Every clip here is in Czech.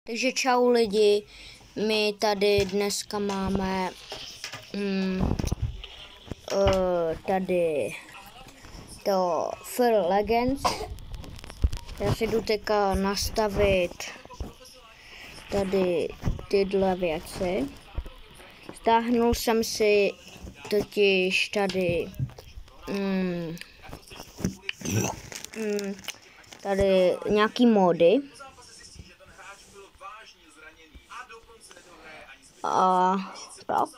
Takže čau lidi, my tady dneska máme tady to Fur Legends. Já si jdu teďka nastavit tady tyhle věci. Stáhnul jsem si totiž tady tady nějaký módy. A tak.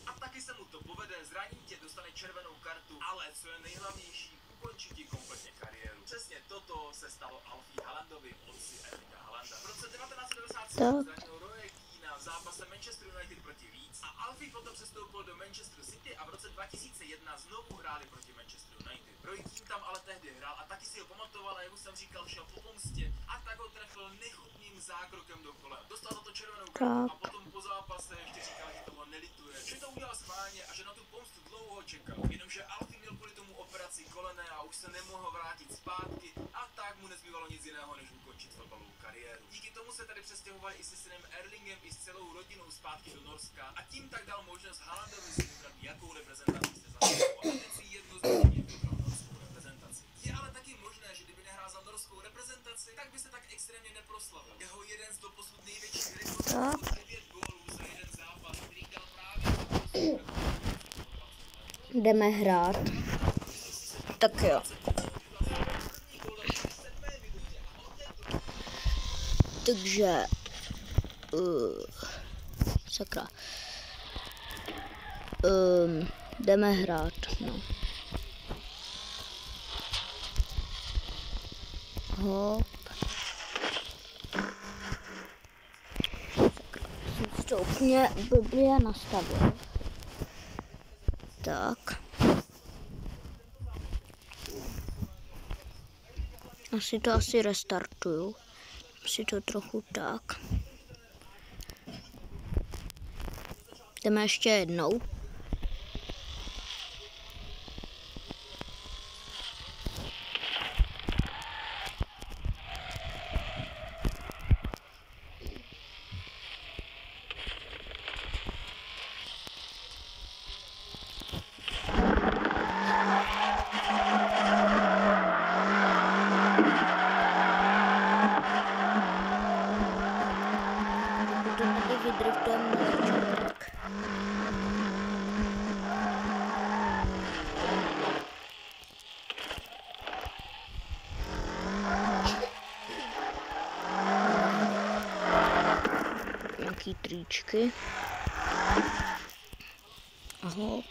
A taky se mu to povede, zraní tě, dostane červenou kartu, ale co je nejhlavnější, ukončí ti kompletně kariéru. Přesně toto se stalo Alfie Haalandovi, otci Erlinga Haalanda. V roce 1997 zranil Roye Keane v zápase Manchester United proti Leeds a Alfie potom přestoupil do Manchester City a v roce 2001 znovu hráli proti Manchester United. Roye Keane tam ale tehdy hrál a taky si ho pamatoval a jak už jsem říkal, šel po pomstě a tak ho trefil nechutným zákrokem do kolen. Dostal za to červenou kartu a potom po zápase ještě říkal, že toho nelituje, že to udělal schválně a že na tu pomstu dlouho čekal. Jenomže Alfie měl kvůli tomu operaci kolene a už se nemohl vrátit zpátky a tak mu nezbývalo nic jiného, než ukončit fotbalovou kariéru. Díky tomu se tady přestěhovali i se synem Erlingem i s celou rodinou zpátky do Norska a tím tak dal možnost Haalandovi si vybrat, jakou reprezentaci se zastoupil. A teď si jednoznačně vybral norskou reprezentaci. Je ale taky možné, že kdyby nehrál za norskou reprezentaci, tak by se tak extrémně neproslavil. Jeho jeden z doposud největších rekordů 9 gólů za jeden zápas, který dal právě Jdeme hrát. Tak jo. Takže sakra. Jdeme hrát, no. Hop. Sakra, jsem to úplně blbě nastavil. Tak. Asi restartuju. Si to trochu tak. Jdeme ještě jednou. Nějaký tričky. A hop.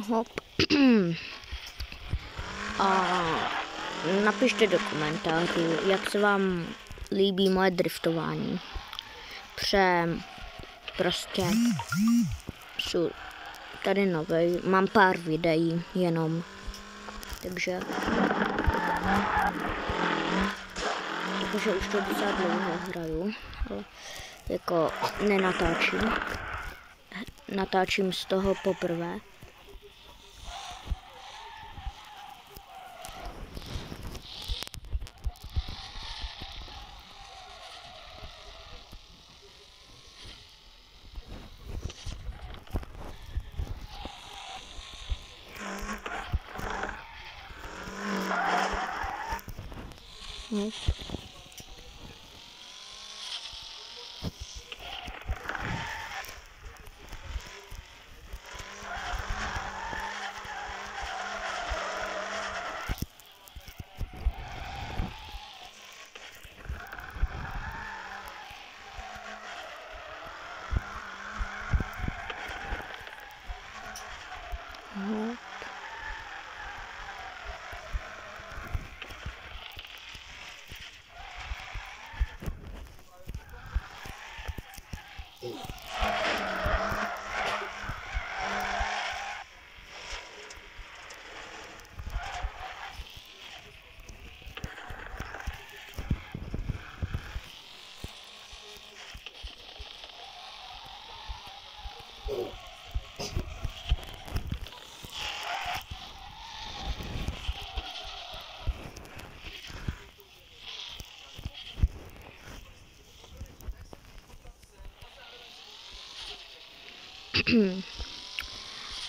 Hop. A napište do komentářů, jak se vám líbí moje driftování. Prostě jsou tady nový, mám pár videí jenom, takže už to docela dlouho hraju, ale jako nenatáčím. Natáčím z toho poprvé.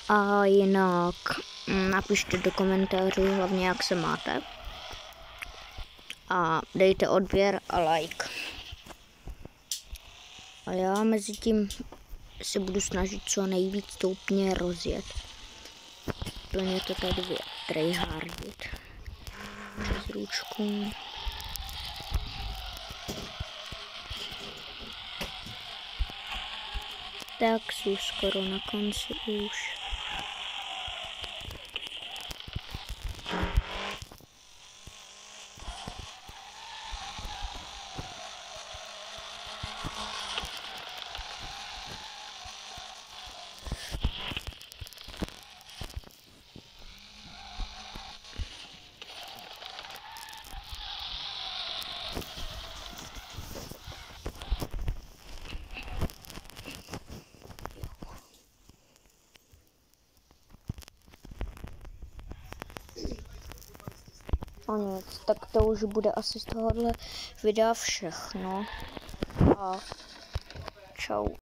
A jinak napište do komentářů hlavně, jak se máte. A dejte odběr a like. A já mezi tím se budu snažit co nejvíc to úplně rozjet. Plně to tady tryhardit. Přes ručku. Tak jsou skoro na konci už. A nic, tak to už bude asi z tohohle videa všechno. A čau.